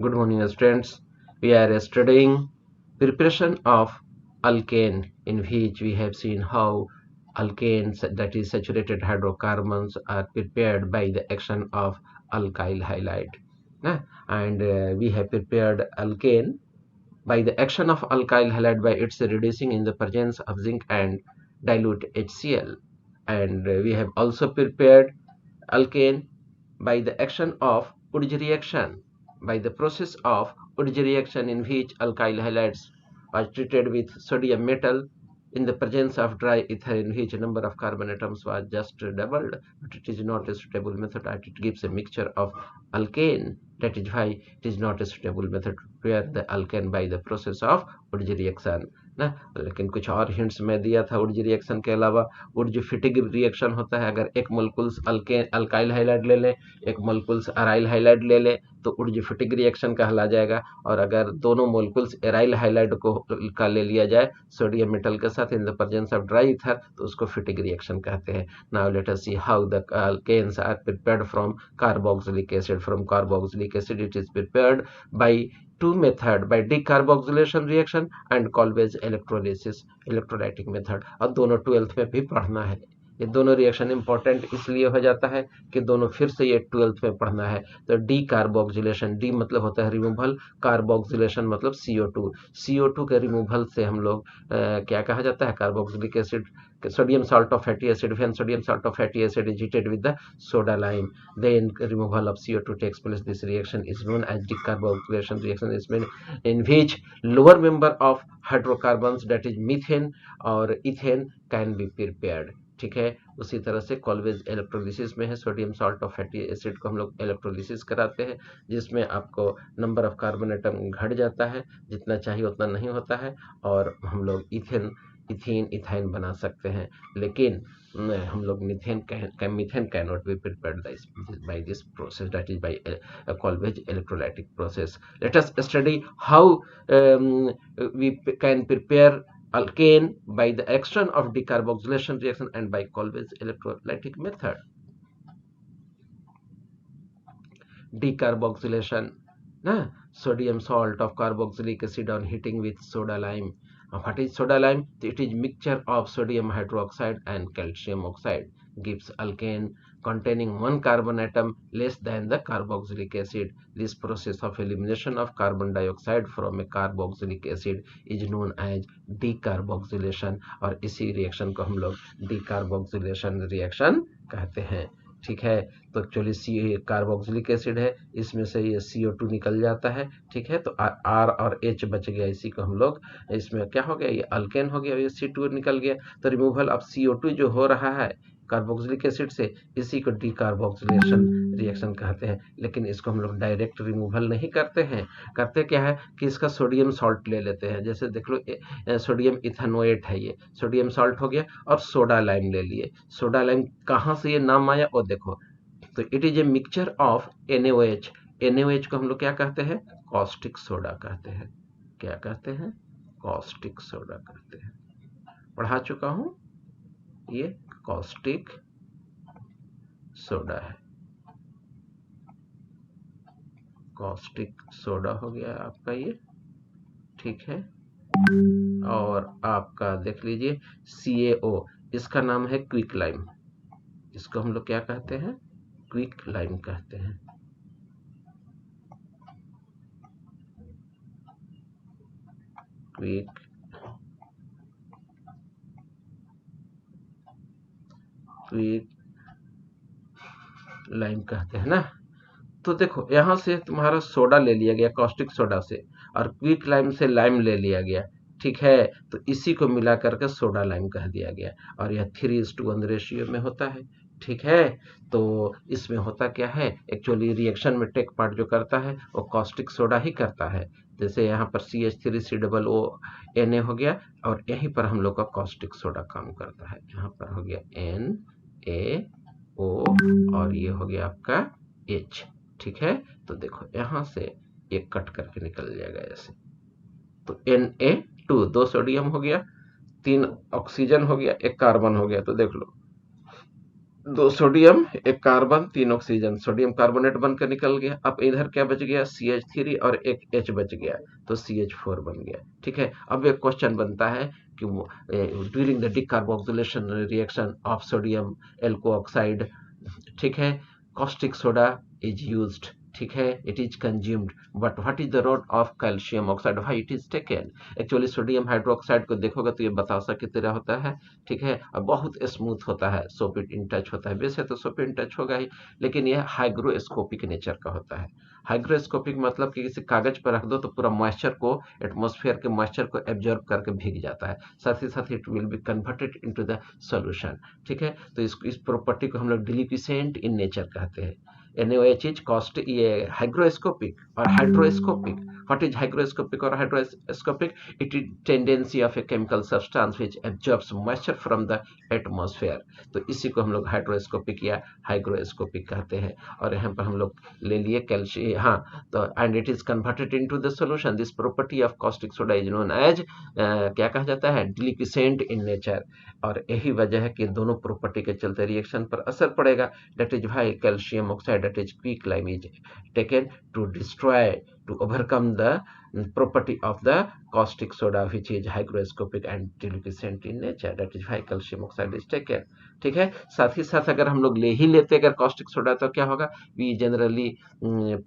Good morning, students. We are studying preparation of alkane, in which we have seen how alkanes, that is saturated hydrocarbons, are prepared by the action of alkyl halide. And we have prepared alkane by the action of alkyl halide by its reducing in the presence of zinc and dilute HCl. And we have also prepared alkane by the action of Wurtz reaction, by the process of Wurtz reaction, in which alkyl halides was treated with sodium metal in the presence of dry ether, in which number of carbon atoms was just doubled, but it is not a suitable method as it gives a mixture of alkane. That is why it is not a suitable method to prepare the alkane by the process of Wurtz reaction ना। लेकिन कुछ और hints मैं दिया था वुर्ज reaction के अलावा। वुर्ज फिटिग reaction होता है, अगर एक मोलकुल्स अल्काइल हाइलाइड ले लें, एक मोलकुल्स अराइल हाइलाइड ले लें तो वुर्ज फिटिग रिएक्शन कहला जाएगा। और अगर दोनों मोलकुल्स एराइल हाइलाइड का ले लिया जाए सोडियम मेटल के साथ इन the presence of dry ether तो उसको फिटिग रिएक्शन कहते हैं। Now let us see how the alkanes are prepared from carboxylic acid. From carboxylic acid it is prepared by two method, by decarboxylation reaction and Colway's electrolysis, electrolytic method. और दोनों 12th में भी पढ़ना है। ये दोनों रिएक्शन इंपॉर्टेंट इसलिए हो जाता है कि दोनों फिर से ये 12th में पढ़ना है। तो डी कार्बोक्सिलेशन, डी मतलब होता है रिमूवल, कार्बोक्सिलेशन मतलब CO2। CO2 के रिमूवल से हम लोग क्या कहा जाता है, carboxylic acid, sodium salt of fatty acid. When sodium salt of fatty acid is heated with the soda lime, then removal of CO2 takes place. This reaction is known as decarboxylation reaction, in which lower member of hydrocarbons, that is methane और ethane, can be prepared। ठीक है, उसी तरह से कॉल्वेज electrolysis में है, sodium salt of fatty acid को हम लोग इलेक्ट्रोलिसिस कराते हैं, जिसमें आपको नंबर ऑफ कार्बन एटम घट जाता है, जितना चाहिए उतना नहीं होता है, और हम लोग इथाइन बना सकते हैं। लेकिन हम लोग methane can not be prepared by this process, that is by Colway's electrolytic process. Let us study how we can prepare alkane by the action of decarboxylation reaction and by Colway's electrolytic method. Decarboxylation, sodium salt of carboxylic acid on heating with soda lime. What is soda lime? It is mixture of sodium hydroxide and calcium oxide, gives alkane containing one carbon atom less than the carboxylic acid. This process of elimination of carbon dioxide from a carboxylic acid is known as decarboxylation, और इसी reaction को हम लोग decarboxylation reaction कहते हैं। ठीक है, तो एक्चुअली कार्बोक्सिलिक एसिड है, इसमें से ये CO2 निकल जाता है। ठीक है, तो R और H बच गया, इसी को हम लोग, इसमें क्या हो गया, ये अल्केन हो गया, ये C2 निकल गया। तो रिमूवल ऑफ CO2 जो हो रहा है कार्बोक्सिलिक एसिड से, इसी को डीकार्बोक्सिलेशन रिएक्शन कहते हैं। लेकिन इसको हम लोग डायरेक्ट रिमूवल नहीं करते हैं, करते क्या है कि इसका सोडियम सॉल्ट ले लेते हैं। जैसे देख लो सोडियम इथेनोएट है, ये सोडियम सॉल्ट हो गया, और सोडा लाइम ले लिए। सोडा लाइम कहाँ से ये नाम आया वो देखो, तो it is a mixture of NaOH। NaOH को हम लोग क्या कहते हैं, कॉस्टिक सोडा कहते हैं। क्या कहते हैं, कॉस्टिक सोडा कहते हैं। पढ़ा चुका हूं, ये कॉस्टिक सोडा है। कॉस्टिक सोडा हो गया आपका ये। ठीक है, और आपका देख लीजिए CaO, इसका नाम है क्विक लाइम। इसको हम लोग क्या कहते हैं, क्विक लाइम कहते हैं। क्विक लाइम कहते हैं ना। तो देखो यहां से तुम्हारा सोडा ले लिया गया कॉस्टिक सोडा से, और क्विक लाइम से लाइम ले लिया गया। ठीक है, तो इसी को मिला करके सोडा लाइम कह दिया गया, और यह 3:1 रेशियो में होता है। ठीक है, तो इसमें होता क्या है, एक्चुअली रिएक्शन में टेक पार्ट जो करता है वो कॉस्टिक सोडा ही करता है। जैसे यहाँ पर CH3COO हो गया, और यहीं पर हम लोग का कॉस्टिक सोडा काम करता है। यहाँ पर हो गया NaO, और ये हो गया आपका H। ठीक है, तो देखो यहां से एक कट करके निकल जाएगा ऐसे, तो Na2, 2 सोडियम हो गया, 3 ऑक्सीजन हो गया, 1 कार्बन हो गया। तो देख लो दो सोडियम, एक कार्बन, तीन ऑक्सीजन, सोडियम कार्बोनेट बनकर निकल गया। अब इधर क्या बच गया, CH3 और एक H बच गया, तो CH4 बन गया। ठीक है, अब एक क्वेश्चन बनता है कि during the decarboxylation reaction of sodium alkoxide, ठीक है, caustic soda is used, ठीक है, it is consumed, but what is the role of calcium oxide, why it is taken? Actually sodium hydroxide को देखोगे तो ये बतासा की तरह होता है, ठीक है, और बहुत स्मूथ होता है, सोप इट इन टच होता है, वैसे तो सोप इन टच होगा ही, लेकिन यह हाइग्रोस्कोपिक नेचर का होता है। हाइग्रोस्कोपिक मतलब कि किसी कागज पर रख दो तो पूरा मॉइस्चर को, एटमॉस्फेयर के मॉइस्चर को एब्जॉर्ब करके भीग जाता है, साथ ही साथ it will be converted into the solution. ठीक है, तो इस प्रॉपर्टी को हम लोग डिलिक्विसेंट इन नेचर कहते हैं। NaOH इज कॉस्ट, ये हाइग्रोस्कोपिक और हाइड्रोस्कोपिक। व्हाट इज हाइग्रोस्कोपिक और hydroscopic? It is tendency of a chemical substance which absorbs moisture from the atmosphere, तो इसी को हम लोग हाइड्रोस्कोपिक या हाइग्रोस्कोपिक कहते हैं। और यहाँ पर हम लोग ले लिए कैल्शियम, हाँ, तो and it is converted into the solution. This property of caustic soda is known as, क्या कहा जाता है, डिलिक्विसेंट इन नेचर। और यही वजह है कि दोनों प्रॉपर्टी के चलते रिएक्शन पर असर पड़ेगा। That is why calcium oxide, that is quicklime, is taken to destroy, to overcome the property of the caustic soda which is hygroscopic and delicescent in nature, that is why calcium oxide is taken। ठीक है, साथ ही साथ अगर हम लोग ले ही लेते अगर caustic soda तो क्या होगा, we generally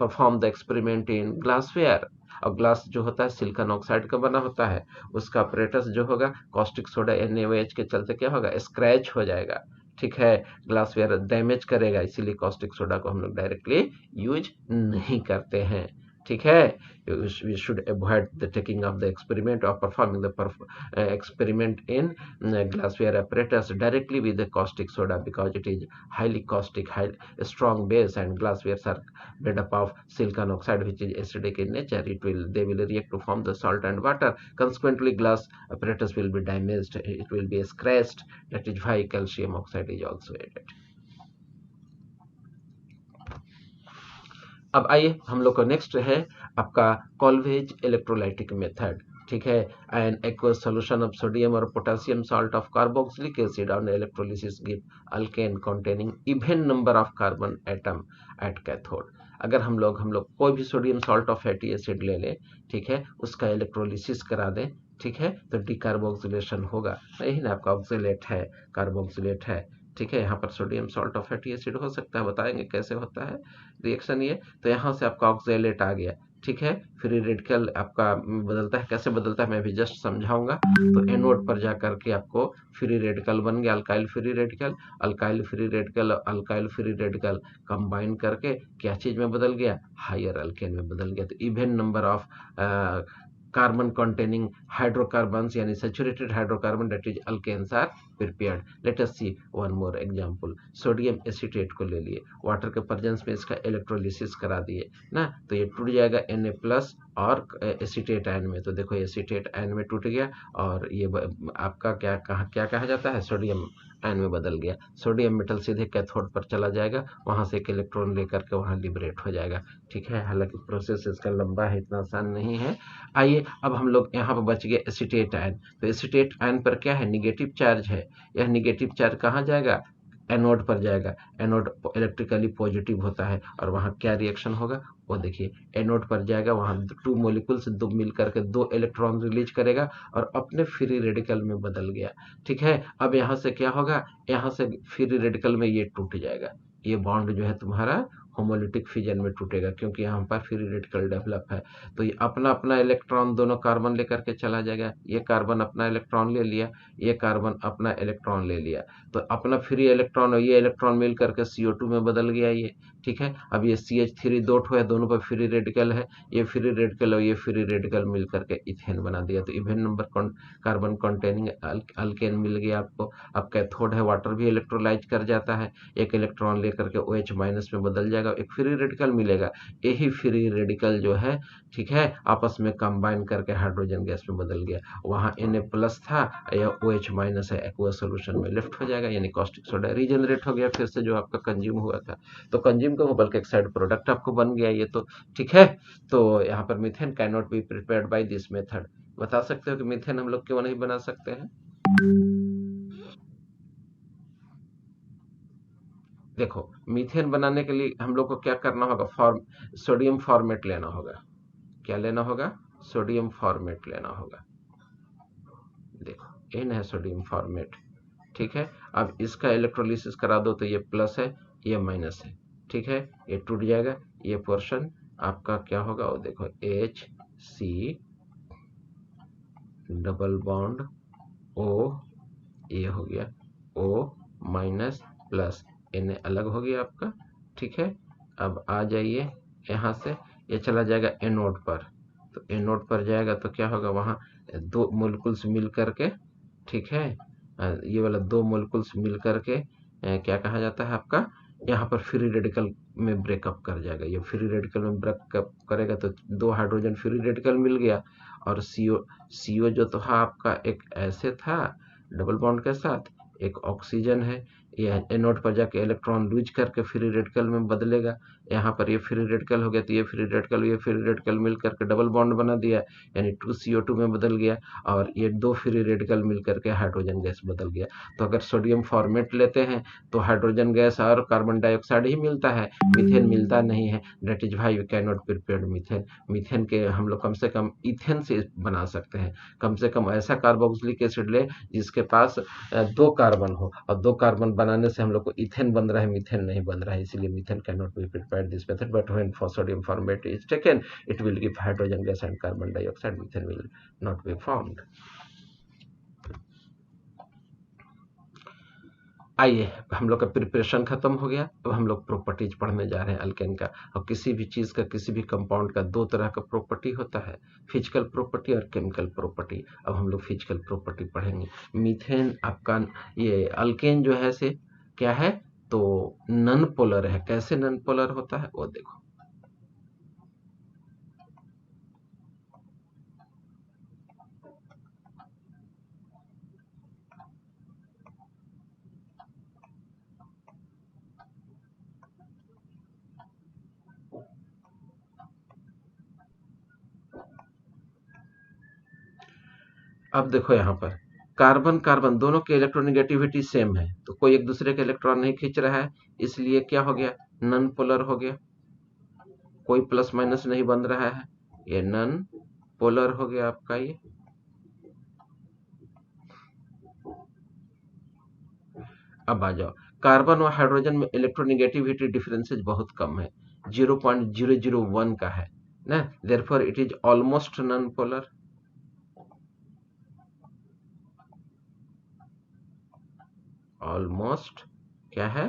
perform the experiment in glassware, और ग्लास जो होता है सिलिकॉन ऑक्साइड का बना होता है, उसका अपरेटस जो होगा कॉस्टिक सोडा NaOH के चलते क्या होगा, स्क्रैच हो जाएगा। ठीक है, ग्लासवेयर डैमेज करेगा, इसीलिए कॉस्टिक सोडा को हम लोग डायरेक्टली यूज नहीं करते हैं। ठीक है, we should avoid the taking of the experiment or performing the experiment in glassware apparatus directly with the caustic soda, because it is highly caustic, strong base, and glasswares are made up of silicon oxide which is acidic in nature. They will react to form the salt and water, consequently glass apparatus will be damaged, it will be scratched. That is why calcium oxide is also added। अब आइए हम लोग को next है आपका कॉल्वेज electrolytic method. ठीक है, an aqueous solution of sodium और potassium salt of carboxylic acid on electrolysis give alkane containing even number of carbon atom at cathode. अगर हम लोग कोई भी sodium salt of fatty acid ले लें, ठीक है, उसका इलेक्ट्रोलिसिस करा दें, ठीक है, तो डिकार्बोक्सिलेशन होगा, यही ना आपका ऑक्सिलेट है, कार्बोक्सिलेट है। ठीक है, यहाँ पर sodium salt of fatty acid हो सकता है, बताएंगे कैसे होता है रिएक्शन ये। तो यहाँ से आपका ऑक्जेलेट आ गया, ठीक है, फ्री रेडिकल आपका बदलता है, कैसे बदलता है मैं भी जस्ट समझाऊंगा। तो एनोड पर जा करके आपको फ्री रेडिकल बन गया, alkyl free radical, alkyl free radical, alkyl free radical combine करके क्या चीज में बदल गया, हायर अल्केन में बदल गया। तो even number of carbon containing hydrocarbons यानी saturated hydrocarbon that is alkanes are prepared. Let us see one more example. Sodium acetate को ले लिए, वाटर के प्रेजेंस में इसका इलेक्ट्रोलिसिस करा दिए ना, तो ये टूट जाएगा Na+ और एसीटेट आयन में। तो देखो एसीटेट आयन में टूट गया और ये आपका क्या कहा जाता है, सोडियम आयन में बदल गया। सोडियम मेटल सीधे कैथोड पर चला जाएगा, वहां से एक इलेक्ट्रॉन लेकर के वहां लिबरेट हो जाएगा। ठीक है, हालांकि प्रोसेस इसका लंबा है, इतना आसान नहीं है। आइए अब हम लोग यहाँ पर बच गए एसीटेट आयन। तो एसीटेट आयन पर क्या है, निगेटिव चार्ज है। यह निगेटिव चार्ज कहाँ जाएगा, एनोड पर जाएगा। एनोड इलेक्ट्रिकली पॉजिटिव होता है और वहां क्या रिएक्शन होगा वो देखिए, एनोड पर जाएगा, वहां टू मोलिकुल्स दो मिल करके दो इलेक्ट्रॉन रिलीज करेगा और अपने फ्री रेडिकल में बदल गया। ठीक है, अब यहाँ से क्या होगा, यहाँ से फ्री रेडिकल में ये टूट जाएगा, ये बॉन्ड जो है तुम्हारा होमोलिटिक फिजन में टूटेगा, क्योंकि यहाँ पर फ्री रेडिकल डेवलप है। तो ये अपना अपना इलेक्ट्रॉन दोनों कार्बन लेकर के चला जाएगा, ये कार्बन अपना इलेक्ट्रॉन ले लिया, ये कार्बन अपना इलेक्ट्रॉन ले लिया, तो अपना फ्री इलेक्ट्रॉन और ये इलेक्ट्रॉन मिल करके CO2 में बदल गया ये। ठीक है, अब ये CH3 दो ठो है, दोनों पर फ्री रेडिकल है, ये फ्री रेडिकल और ये फ्री रेडिकल मिल करके इथेन बना दिया। तो even number carbon containing alkane मिल गया आपको। अब कैथोड है, वाटर भी इलेक्ट्रोलाइज कर जाता है, एक इलेक्ट्रॉन लेकर के OH- में बदल जाएगा, एक फ्री रेडिकल मिलेगा। यही फ्री रेडिकल जो है, ठीक है, आपस में कंबाइन करके हाइड्रोजन गैस में बदल गया, वहां Na+ था या OH- है, एक्वस सॉल्यूशन में लिफ्ट हो जाएगा, यानी कॉस्टिक सोडा रीजनरेट हो गया फिर से जो आपका कंज्यूम हुआ था। तो कंज्यूम का बल्कि एक साइड प्रोडक्ट आपको बन गया ये तो। ठीक है, तो यहाँ पर methane can not be prepared by this method. बता सकते हो कि मीथेन हम लोग क्यों नहीं बना सकते हैं? देखो मीथेन बनाने के लिए हम लोग को क्या करना होगा, सोडियम फॉर्मेट लेना होगा। क्या लेना होगा, सोडियम फॉर्मेट लेना होगा। देखो N है सोडियम फॉर्मेट, ठीक है। अब इसका इलेक्ट्रोलिसिस करा दो तो ये प्लस है, ये माइनस है, ठीक है। ये टूट जाएगा, ये पोर्शन आपका क्या होगा, वो देखो HC डबल बॉन्ड O, ये हो गया O माइनस प्लस, Na अलग हो गया आपका, ठीक है। अब आ जाइए यहाँ से, ये चला जाएगा एनोड पर, तो एनोड पर जाएगा तो क्या होगा, वहाँ दो मोलिकुल्स मिल करके, ठीक है, ये वाला दो मोलिकुल्स मिल करके क्या कहा जाता है आपका, यहाँ पर फ्री रेडिकल में ब्रेकअप कर जाएगा। ये फ्री रेडिकल में ब्रेकअप करेगा तो दो हाइड्रोजन फ्री रेडिकल मिल गया, और CO जो तो था आपका एक ऐसे था डबल बॉन्ड के साथ, एक ऑक्सीजन है, ये एनोड पर जाके इलेक्ट्रॉन लूज करके फ्री रेडिकल में बदलेगा। यहाँ पर ये फ्री रेडिकल हो गया तो ये फ्री रेडिकल मिल करके डबल बॉन्ड बना दिया, यानी 2CO2 में बदल गया, और ये दो फ्री रेडिकल मिल करके हाइड्रोजन गैस बदल गया। तो अगर सोडियम फॉर्मेट लेते हैं तो हाइड्रोजन गैस और कार्बन डाइऑक्साइड ही मिलता है, मीथेन मिलता नहीं है। That is why we can not prepare methane. Methane के हम लोग कम से कम इथेन से बना सकते हैं। कम से कम ऐसा कार्बोक्सिलिक एसिड ले जिसके पास दो कार्बन हो, और दो कार्बन बनाने से हम लोग को इथेन बन रहा है, मीथेन नहीं बन रहा है, इसीलिए methane can not be prepared this method. But when sodium format is taken, it will give hydrogen gas and carbon dioxide, methane will not be formed. आइए, हम लोग का प्रिपरेशन खत्म हो गया, अब हम लोग प्रॉपर्टीज पढ़ने जा रहे हैं अल्केन का। और किसी भी चीज का, किसी भी कंपाउंड का दो तरह का प्रॉपर्टी होता है, फिजिकल प्रॉपर्टी और केमिकल प्रॉपर्टी। अब हम लोग फिजिकल प्रॉपर्टी पढ़ेंगे। मीथेन आपका, ये अल्केन जो है से क्या है, तो नन पोलर है। कैसे नन पोलर होता है वो देखो। अब देखो यहाँ पर कार्बन कार्बन दोनों की इलेक्ट्रोनेगेटिविटी सेम है, तो कोई एक दूसरे के इलेक्ट्रॉन नहीं खींच रहा है, इसलिए क्या हो गया, नन पोलर हो गया। कोई प्लस माइनस नहीं बन रहा है, ये नन पोलर हो गया आपका ये। अब आ जाओ, कार्बन और हाइड्रोजन में इलेक्ट्रोनेगेटिविटी डिफरेंसेस बहुत कम है, 0.001 का है ना। Therefore it is almost non polar. Almost क्या है,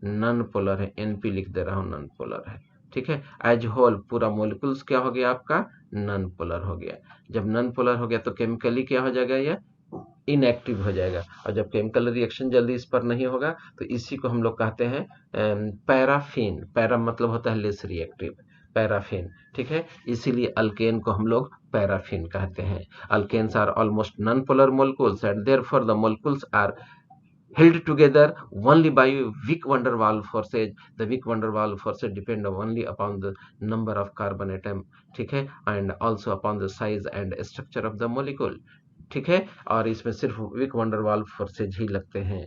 नन पोलर है। NP लिख दे रहा हूं, नन पोलर है, ठीक है। एज होल पूरा मोलिकुल्स क्या हो गया आपका, नन पोलर हो गया। जब नन पोलर हो गया तो केमिकली क्या हो जाएगा, ये इनएक्टिव हो जाएगा। और जब केमिकल रिएक्शन जल्दी इस पर नहीं होगा तो इसी को हम लोग कहते हैं पैराफिन। पैरा मतलब होता है लेस रिएक्टिव, पैराफिन, ठीक है। इसीलिए अल्केन को हम लोग पैराफिन कहते हैं। Alkanes are almost non polar molecules and therefore the molecules are held together only by weak van der Waals forces. The weak van der Waals forces depend only upon the number of carbon atom, ठीक है, and also upon the size and structure of the molecule, ठीक है। और इसमें सिर्फ Wick van der Waals forces ही लगते हैं।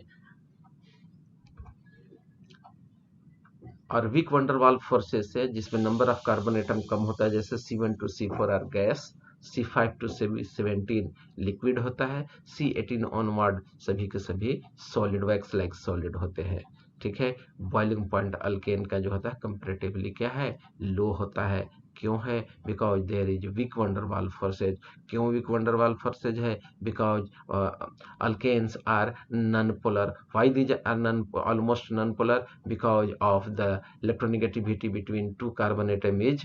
और विक वंडरवाल फोर्सेज से जिसमें नंबर ऑफ कार्बन एटम कम होता है, जैसे C1 to C4 are gas, C5 to C17 liquid होता है, C18 ऑनवर्ड सभी के सभी सॉलिड वैक्स लाइक सॉलिड होते हैं, ठीक है। बॉइलिंग पॉइंट अल्केन का जो होता है कंपैरेटिवली क्या है, लो होता है। क्यों है, because there is weak van der Waals forces. क्यों विक वंडरवाल फोर्सेज है, because alkanes are non-polar. Why these are almost non-polar? Because of the electronegativity between two carbon atom is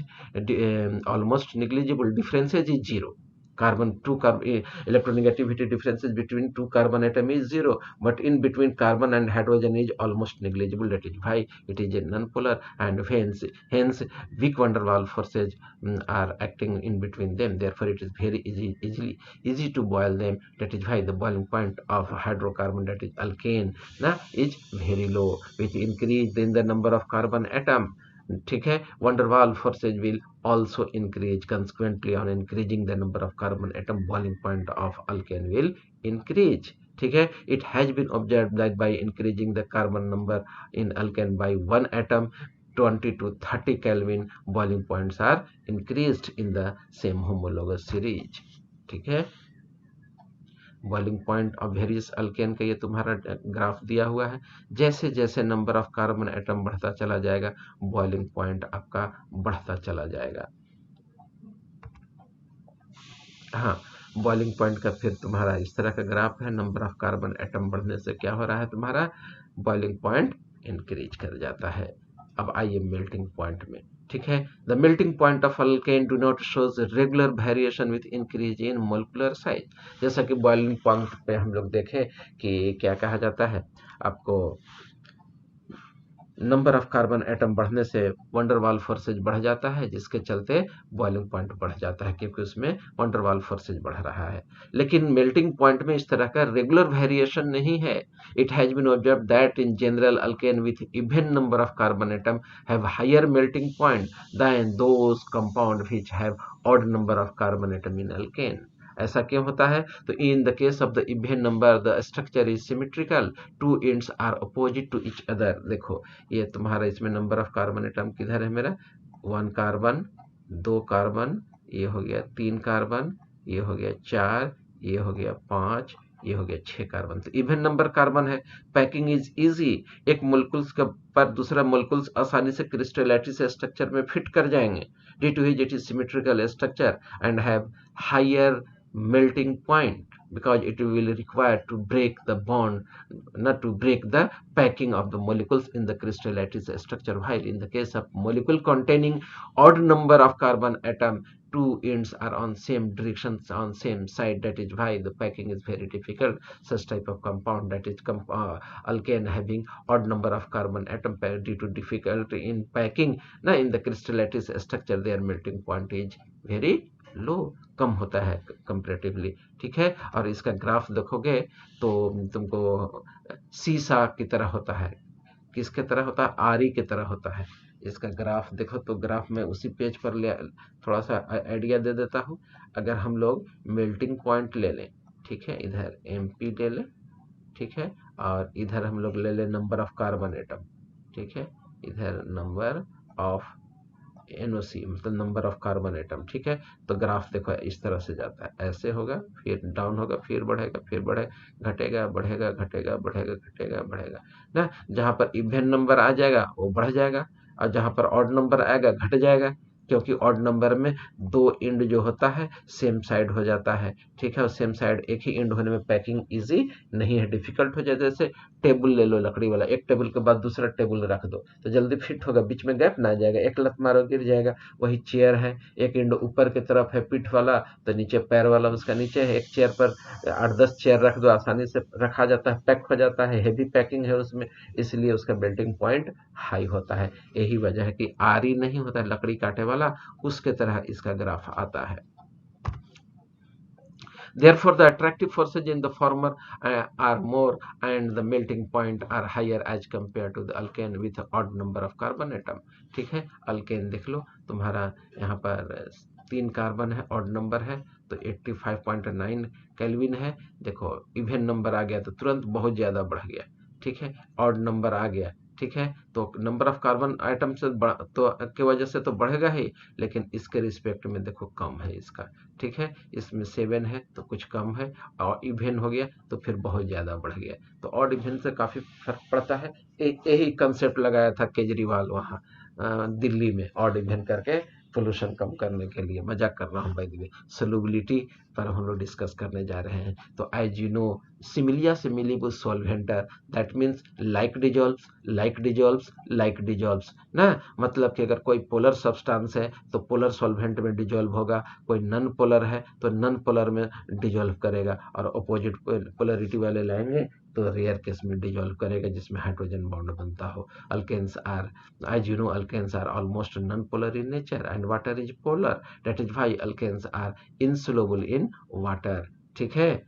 almost negligible. Differences is zero. Electronegativity differences between two carbon atom is zero, but in between carbon and hydrogen is almost negligible. That is why it is a non-polar, and hence weak van der Waals forces are acting in between them. Therefore it is very easy to boil them. That is why the boiling point of hydrocarbon, that is alkane, is very low. With increase in the number of carbon atom, ठीक है, van der Waals forces will also increase. Consequently, on increasing the number of carbon atom, boiling point of alkane will increase. ठीक है। It has been observe that by increasing the carbon number in alkane by 1 atom 20 to 30 Kelvin, boiling points are increased in the same homologous series। ठीक है, boiling point of various alkane का ये तुम्हारा graph दिया हुआ है। जैसे जैसे नंबर ऑफ कार्बन एटम बढ़ता चला जाएगा, बॉइलिंग पॉइंट आपका बढ़ता चला जाएगा। हाँ, बॉइलिंग पॉइंट का फिर तुम्हारा इस तरह का ग्राफ है। नंबर ऑफ कार्बन एटम बढ़ने से क्या हो रहा है, तुम्हारा बॉइलिंग पॉइंट इंक्रीज कर जाता है। अब आइए मेल्टिंग पॉइंट में। ठीक है, the melting point of alkane do not shows regular variation with increase in molecular size. जैसा कि बॉइलिंग पॉइंट पे हम लोग देखें कि क्या कहा जाता है आपको, नंबर ऑफ कार्बन एटम बढ़ने से वंडरवाल फोर्सेज बढ़ जाता है, जिसके चलते बॉइलिंग पॉइंट बढ़ जाता है, क्योंकि उसमें वंडरवाल फोर्सेज बढ़ रहा है। लेकिन मेल्टिंग पॉइंट में इस तरह का रेगुलर वेरिएशन नहीं है। It has been observe that in general alkane with even number of carbon atom have higher melting point than those compound which have odd number of carbon atom in alkane. ऐसा क्यों होता है, तो in the case of the even number the structure is symmetrical, two ends are opposite to each other. देखो ये तुम्हारा इसमें number of carbon atom किधर है मेरा, 1 कार्बन, 2 कार्बन, ये हो गया 3 कार्बन, ये हो गया 4, ये हो गया 5, ये हो गया 6 कार्बन। तो इवन नंबर कार्बन है, पैकिंग इज इजी। एक मोलिकुल्स का पर दूसरा मोलिकुल्स आसानी से क्रिस्टलैटिस स्ट्रक्चर में फिट कर जाएंगे, due to which it is symmetrical structure and have higher melting point, because it will require to break the bond, not to break the packing of the molecules in the crystal lattice structure. While in the case of molecule containing odd number of carbon atom, two ends are on same directions on same side, that is why the packing is very difficult. Such type of compound, that is alkane having odd number of carbon atom due to difficulty in packing now in the crystal lattice structure, their melting point is very लो, कम होता है comparatively. ठीक है, और इसका graph देखोगे तो तुमको सीसा की तरह होता है। किसके तरह होता है, आरी की तरह होता है। इसका ग्राफ देखो तो ग्राफ में उसी पेज पर ले थोड़ा सा आइडिया दे देता हूँ। अगर हम लोग मेल्टिंग पॉइंट ले लें, ठीक है, इधर MP ले लें, ठीक है, और इधर हम लोग ले लें नंबर ऑफ कार्बन एटम, ठीक है, इधर नंबर ऑफ NOC मतलब नंबर ऑफ कार्बन एटम। ठीक है, तो ग्राफ देखो इस तरह से जाता है, ऐसे होगा, फिर डाउन होगा, फिर बढ़ेगा, फिर बढ़ेगा, घटेगा, बढ़ेगा, घटेगा, बढ़ेगा, घटेगा, बढ़ेगा ना। जहां पर इवन नंबर आ जाएगा वो बढ़ जाएगा, और जहां पर ऑड नंबर आएगा घट जाएगा, क्योंकि ऑड नंबर में दो एंड जो होता है सेम साइड हो जाता है। ठीक है, और सेम साइड एक ही एंड होने में पैकिंग इजी नहीं है, डिफिकल्ट हो जाए। जैसे टेबल ले लो लकड़ी वाला, एक टेबल के बाद दूसरा टेबल रख दो तो जल्दी फिट होगा, बीच में गैप ना आ जाएगा, एक लत मारो गिर जाएगा। वही चेयर है, एक एंड ऊपर की तरफ है पीठ वाला, तो नीचे पैर वाला उसका नीचे है। एक चेयर पर 8-10 चेयर रख दो, आसानी से रखा जाता है, पैक हो जाता है, हेवी पैकिंग है उसमें, इसलिए उसका मेल्टिंग पॉइंट हाई होता है। यही वजह है कि आरी नहीं होता है लकड़ी काटे वाला, उसके तरह इसका ग्राफ आता है। Therefore, the attractive forces in the former are more and the melting point are higher as compared to the alkane with odd number of carbon atom। ठीक है, अल्केन देख लो तुम्हारा यहाँ पर 3 कार्बन है, ऑड नंबर है, तो 85.9 केल्विन है। देखो इवन नंबर आ गया तो तुरंत बहुत ज़्यादा बढ़ गया। ठीक है, ऑड नंबर आ गया, ठीक है, तो नंबर ऑफ कार्बन आइटम से तो की वजह से तो बढ़ेगा ही, लेकिन इसके रिस्पेक्ट में देखो कम है इसका। ठीक है, इसमें 7 है तो कुछ कम है, और इवन हो गया तो फिर बहुत ज़्यादा बढ़ गया। तो ऑड इवन से काफ़ी फर्क पड़ता है। यही कंसेप्ट लगाया था केजरीवाल वहाँ दिल्ली में, ऑड इवन करके पोल्यूशन कम करने के लिए। मजाक कर रहा हूँ बाय द वे, सॉल्युबिलिटी पर हम लोग डिस्कस करने जा रहे हैं। तो एज यू नो, सिमिलिया सिमिलिबुस सॉल्वेंटर, that means like dissolves, like dissolves, like dissolves ना। मतलब कि अगर कोई पोलर सब्सटेंस है तो पोलर सॉल्वेंट में डिजॉल्व होगा, कोई नॉन पोलर है तो नॉन पोलर में डिजॉल्व करेगा, और अपोजिट पोलरिटी वाले लाएंगे तो रेयर केस में डिजॉल्व करेगा, जिसमें हाइड्रोजन बॉन्ड बनता हो। Alkanes are, as you know, alkanes are almost non-polar in nature and water is polar, that is why alkanes are insoluble in water। ठीक है,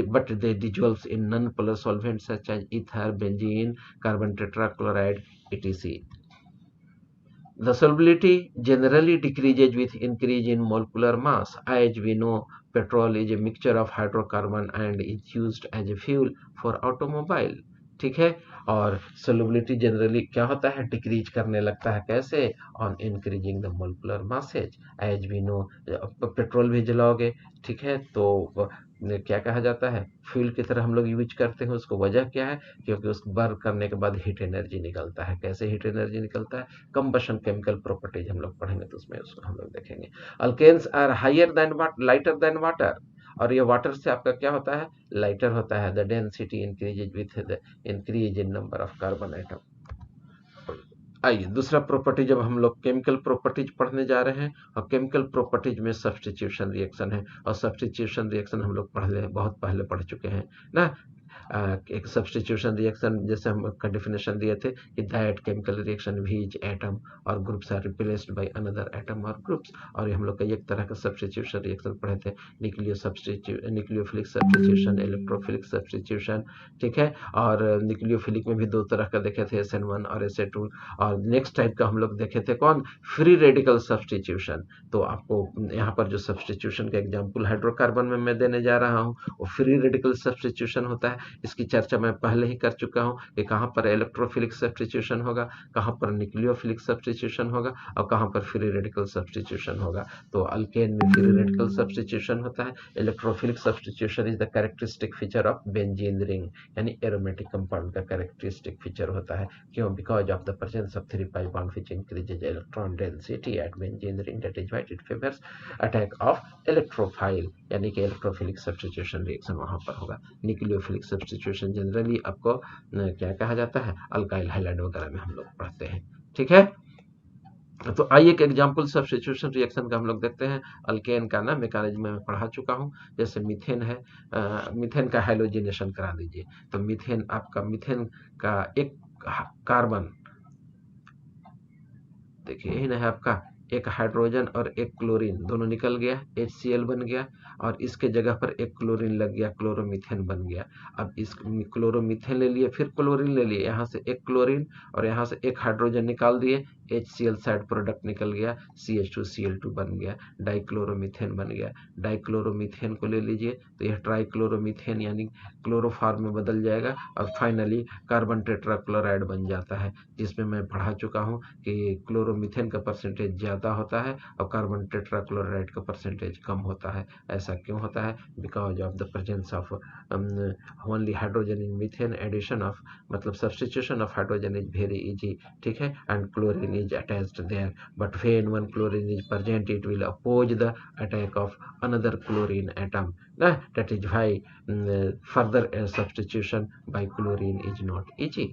but they dissolve in non-polar solvents such as ether, benzene, carbon tetrachloride, etc। The solubility generally decreases with increase in molecular mass. As we know, petrol is a mixture of hydrocarbon and is used as a fuel for automobile. ठीक है, और solubility generally क्या होता है, decrease करने लगता है, कैसे, on increasing the molecular masses. As we know, petrol भी जलाओगे, ठीक है, तो क्या कहा जाता है, फ्यूल की तरह हम लोग यूज करते हैं उसको. वजह क्या है, क्योंकि उसको बर्न करने के बाद हीट एनर्जी निकलता है. कैसे हीट एनर्जी निकलता है, कंबशन केमिकल प्रॉपर्टीज हम लोग पढ़ेंगे तो उसमें उसको हम लोग देखेंगे. Alkanes are higher than lighter than water, और ये वाटर से आपका क्या होता है, लाइटर होता है. The density increases with the increase in number of carbon atom. आइए दूसरा प्रॉपर्टी, जब हम लोग केमिकल प्रॉपर्टीज पढ़ने जा रहे हैं, और केमिकल प्रॉपर्टीज में सब्स्टिट्यूशन रिएक्शन है, और सब्स्टिट्यूशन रिएक्शन हम लोग पहले बहुत पहले पढ़ चुके हैं ना. एक सब्स्टिट्यूशन रिएक्शन जैसे हम का डेफिनेशन दिए थे कि that chemical reaction which atom और groups are replaced by another atom और ग्रुप्स. और ये हम लोग का एक तरह का सब्स्टिट्यूशन रिएक्शन पढ़े थे, न्यूक्लियोफिलिक सब्स्टिट्यूशन, इलेक्ट्रोफिलिक सब्स्टिट्यूशन. ठीक है, और न्यूक्लियोफिलिक में भी दो तरह का देखे थे, SN1 और SA2. और नेक्स्ट टाइप का हम लोग देखे थे कौन, फ्री रेडिकल सब्स्टिट्यूशन. तो आपको यहाँ पर जो सब्स्टिट्यूशन का एग्जाम्पल हाइड्रोकार्बन में मैं देने जा रहा हूँ, वो फ्री रेडिकल सब्स्टिट्यूशन होता है. इसकी चर्चा मैं पहले ही कर चुका हूं कि कहां पर इलेक्ट्रोफिलिक सब्स्टिट्यूशन होगा, कहां पर न्यूक्लियोफिलिक सब्स्टिट्यूशन होगा, और कहां पर फ्री रेडिकल सब्स्टिट्यूशन होगा. तो अल्केन में फ्री रेडिकल सब्स्टिट्यूशन होता है. Electrophilic substitution is the characteristic feature of benzene ring, यानी एरोमेटिक कंपाउंड का कैरेक्टरिस्टिक फीचर होता है. क्यों, because of the presence of 3 pi bond which increases electron density at benzene ring, that is why it favors attack of electrophile, यानी कि electrophilic substitution reaction वहां पर होगा. न्यूक्लियोफिलिक सब्स्टिट्यूशन जनरली आपको क्या कहा जाता है, अल्काइल हाइलाइड वगैरह में हम लोग पढ़ते हैं. ठीक है, तो आइए एक एग्जाम्पल सब्स्टिट्यूशन रिएक्शन का हम लोग देखते हैं. अल्केन का ना मैकेनिज्म में पढ़ा चुका हूं. जैसे मीथेन है, मीथेन का हाइलोजिनेशन करा दीजिए. तो मीथेन आपका, मीथेन का एक कार्बन, देखिए यही ना है आपका, एक हाइड्रोजन और एक क्लोरीन दोनों निकल गया, HCl बन गया, और इसके जगह पर एक क्लोरीन लग गया, क्लोरोमीथेन बन गया. अब इस क्लोरोमीथेन ले लिए, फिर क्लोरीन ले लिए, यहाँ से एक क्लोरीन और यहाँ से एक हाइड्रोजन निकाल दिए, HCl साइड प्रोडक्ट निकल गया, CH2Cl2 बन गया, डाइक्लोरोमीथेन बन गया. डाइक्लोरोमीथेन को ले लीजिए तो यह ट्राइक्लोरोमीथेन यानी क्लोरोफॉर्म में बदल जाएगा, और फाइनली कार्बन टेट्राक्लोराइड बन जाता है, जिसमें मैं पढ़ा चुका हूँ कि क्लोरोमीथेन का परसेंटेज ज़्यादा होता है और कार्बन टेट्राक्लोराइड का परसेंटेज कम होता है. ऐसा क्यों होता है, because of the presence of only hydrogen in methane, addition of, मतलब substitution of hydrogen is very easy. ठीक है, and chlorine is attached there, but when one chlorine is present it will oppose the attack of another chlorine atom. That is why further substitution by chlorine is not easy.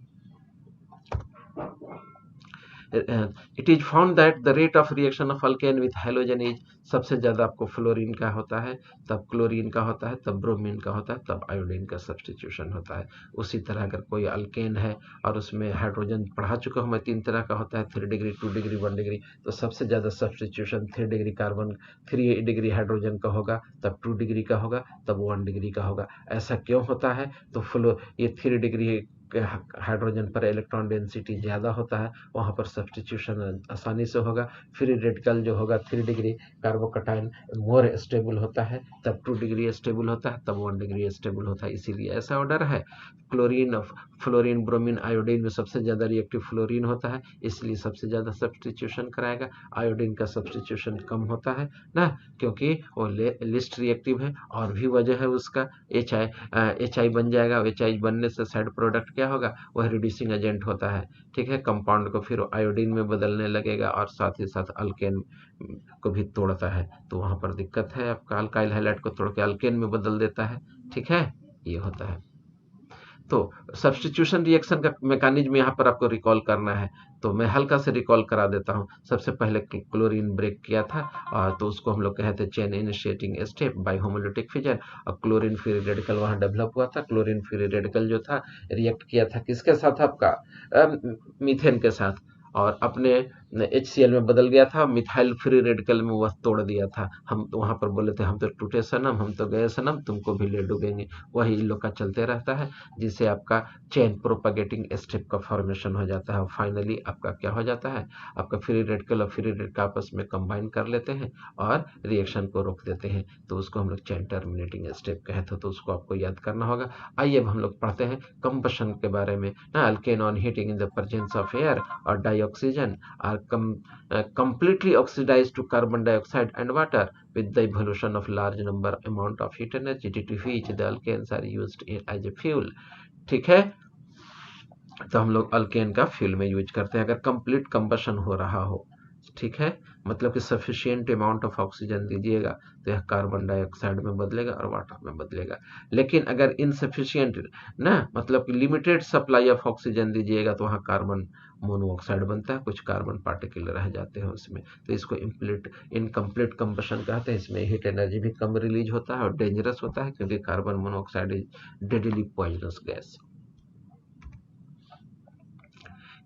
It is found that the rate of reaction of alkane with halogen is, सबसे ज़्यादा आपको fluorine का होता है, तब chlorine का होता है, तब ब्रोमीन का होता है, तब आयोडीन का सब्स्टिट्यूशन होता है. उसी तरह अगर कोई अल्केन है और उसमें हाइड्रोजन पढ़ा चुका हूँ मैं, 3 तरह का होता है, 3 डिग्री, 2 डिग्री, 1 डिग्री. तो सबसे ज़्यादा substitution 3 degree carbon, 3 degree hydrogen का होगा, तब 2 डिग्री का होगा, तब 1 डिग्री का होगा. ऐसा क्यों होता है, तो ये 3 डिग्री हाइड्रोजन पर इलेक्ट्रॉन डेंसिटी ज़्यादा होता है, वहाँ पर सब्स्टिट्यूशन आसानी से होगा. फ्री रेडिकल जो होगा 3 डिग्री कार्बोकटाइन मोर स्टेबल होता है, तब 2 डिग्री स्टेबल होता है, तब 1 डिग्री स्टेबल होता है. इसीलिए ऐसा ऑर्डर है. क्लोरीन, फ्लोरीन, ब्रोमीन, आयोडीन में सबसे ज़्यादा रिएक्टिव फ्लोरीन होता है, इसलिए सबसे ज़्यादा सब्स्टिट्यूशन कराएगा. आयोडीन का सब्स्टिट्यूशन कम होता है ना, क्योंकि वो लिस्ट रिएक्टिव है. और भी वजह है उसका, HI बन जाएगा. HI बनने से साइड प्रोडक्ट क्या होगा, वह रिड्यूसिंग एजेंट होता है. ठीक है, कंपाउंड को फिर आयोडीन में बदलने लगेगा, और साथ ही साथ अल्केन को भी तोड़ता है. तो वहां पर दिक्कत है, आपका अल्काइल हाइलाइड को तोड़ के अल्केन में बदल देता है. ठीक है, ये होता है. तो सब्स्टिट्यूशन रिएक्शन का मैकेनिज्म यहाँ पर आपको रिकॉल करना है, तो मैं हल्का से रिकॉल करा देता हूँ. सबसे पहले क्लोरीन ब्रेक किया था, तो उसको हम लोग कहते हैं chain initiating step by homolytic fission. और क्लोरीन फ्री रेडिकल वहाँ डेवलप हुआ था. क्लोरीन फ्री रेडिकल जो था रिएक्ट किया था किसके साथ, आपका मीथेन के साथ, और अपने HCl में बदल गया था, मिथाइल फ्री रेडिकल में वह तोड़ दिया था। हम तो वहां पर बोले थे हम तो टूटे सनम, हम तो गए सनम, तुमको भी ले डूबेंगे। वही इन लोग का चलते रहता है, जिससे आपका चेन प्रोपगेटिंग स्टेप का फॉर्मेशन हो जाता है। और फाइनली आपका क्या हो जाता है, आपका फ्री रेडिकल और फ्री रेडिकल आपस में कंबाइन कर लेते हैं और रिएक्शन को रोक देते हैं। तो उसको हम लोग चेन टर्मिनेटिंग स्टेप कहते हैं, तो उसको आपको याद करना होगा। आइए अब हम लोग पढ़ते हैं कंबशन के बारे में ना। Alkane on heating in the presence of air और dioxygen are completely oxidized to carbon dioxide and water with the evolution of large number amount of heat energy, due to which the alkanes are used as a fuel। ठीक है, तो हम लोग alkane का fuel में use करते हैं अगर कंप्लीट कंबशन हो रहा हो। ठीक है, मतलब कि सफिशिएंट अमाउंट ऑफ ऑक्सीजन दीजिएगा तो यह कार्बन डाइऑक्साइड में बदलेगा और वाटर में बदलेगा। लेकिन अगर इनसफिशिएंट ना, मतलब कि लिमिटेड सप्लाई ऑफ ऑक्सीजन दीजिएगा तो वहाँ कार्बन मोनोऑक्साइड बनता है, कुछ कार्बन पार्टिकल रह जाते हैं उसमें, तो इसको इनकम्प्लीट कंबशन कहते हैं। इसमें हीट एनर्जी भी कम रिलीज होता है और डेंजरस होता है, क्योंकि carbon monoxide is deadly poisonous gas.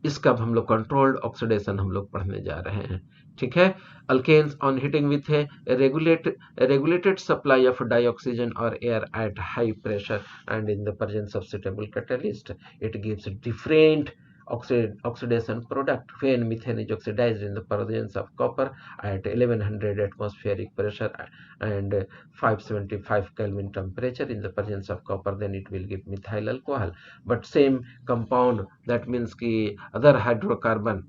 इसका अब हम लोग कंट्रोल्ड ऑक्सीडेशन हम लोग पढ़ने जा रहे हैं। ठीक है, alkanes on heating with a regulated supply of dioxygen or air at high pressure and in the presence of suitable catalyst, it gives different oxidation product. When methane is oxidized in the presence of copper at 1100 atmospheric pressure and 575 Kelvin temperature in the presence of copper, then it will give methyl alcohol. But same compound, that means कि other hydrocarbon,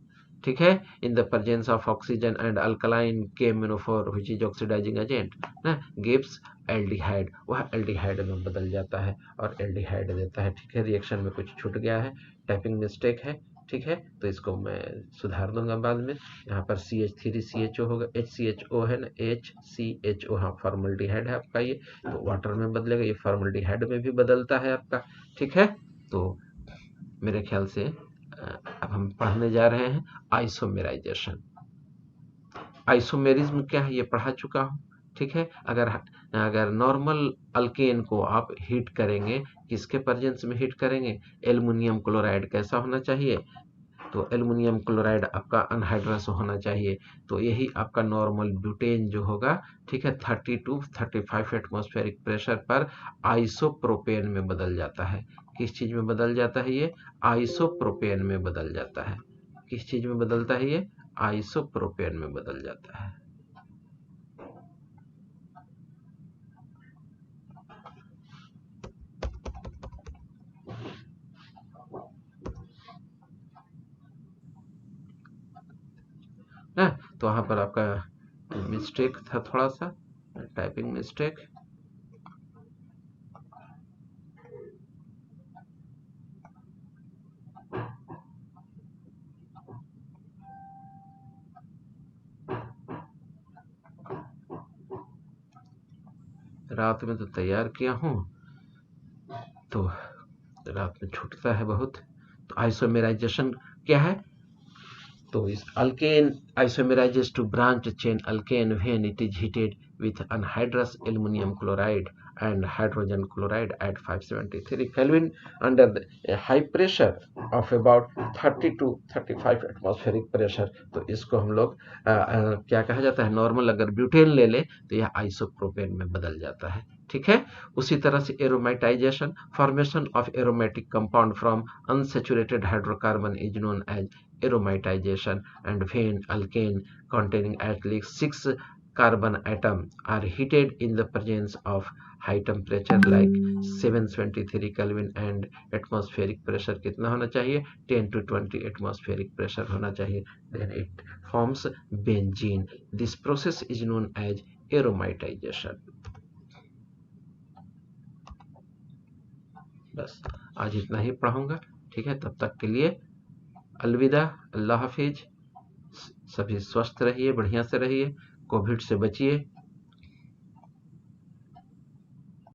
ठीक है, in the presence of oxygen and alkaline KMnO4 which is oxidizing agent ना, gives aldehyde, वह aldehyde में बदल जाता है और एल्डिहाइड देता है। ठीक है, रिएक्शन में कुछ छूट गया है, टाइपिंग मिस्टेक है। ठीक है, तो इसको मैं सुधार दूंगा बाद में। यहाँ पर CH3CHO होगा, HCHO है ना, HCHO, हाँ फॉर्मल्डिहाइड है आपका ये, तो वाटर में बदलेगा, ये फॉर्मल्डिहाइड में भी बदलता है आपका। ठीक है, तो मेरे ख्याल से अब हम पढ़ने जा रहे हैं आइसोमेराइजेशन। आइसोमेरिज्म क्या है ये पढ़ा चुका हूँ। ठीक है, अगर नॉर्मल अल्केन को आप हीट करेंगे, किसके प्रेजेंस में हीट करेंगे, एल्युमिनियम क्लोराइड कैसा होना चाहिए, तो एल्युमिनियम क्लोराइड आपका अनहाइड्रस होना चाहिए। तो यही आपका नॉर्मल ब्यूटेन जो होगा, ठीक है, 30 to 35 एटमॉस्फेरिक प्रेशर पर आइसोप्रोपेन में बदल जाता है। किस चीज में बदल जाता है ये, आइसोप्रोपेन में बदल जाता है। किस चीज में बदलता है ये, आइसोप्रोपेन में बदल जाता है। ना, तो वहां पर आपका मिस्टेक था, थोड़ा सा टाइपिंग मिस्टेक। रात में तो तैयार किया हूं, तो रात में छूटता है बहुत। तो आइसोमेराइजेशन क्या है, तो इस alkane isomerizes to branch chain alkane when it is heated with anhydrous aluminum chloride and hydrogen chloride at 573 Kelvin under a high pressure of about 30 to 35 atmospheric pressure। तो इसको हम लोग क्या कहा जाता है, नॉर्मल अगर ब्यूटेन ले ले तो यह आइसोप्रोपेन में बदल जाता है। ठीक है, उसी तरह से aromatization, formation of aromatic compound from unsaturated hydrocarbon is known as aromatization, and when alkane containing at least 6 carbon atoms are heated in the presence of high temperature like 723 Kelvin and atmospheric pressure कितना होना चाहिए, 10 to 20 atmospheric pressure होना चाहिए, then it forms benzene। This process is known as aromatization। बस आज इतना ही पढ़ूंगा। ठीक है, तब तक के लिए अलविदा, अल्लाह हाफिज। सभी स्वस्थ रहिए, बढ़िया से रहिए, कोविड से बचिए।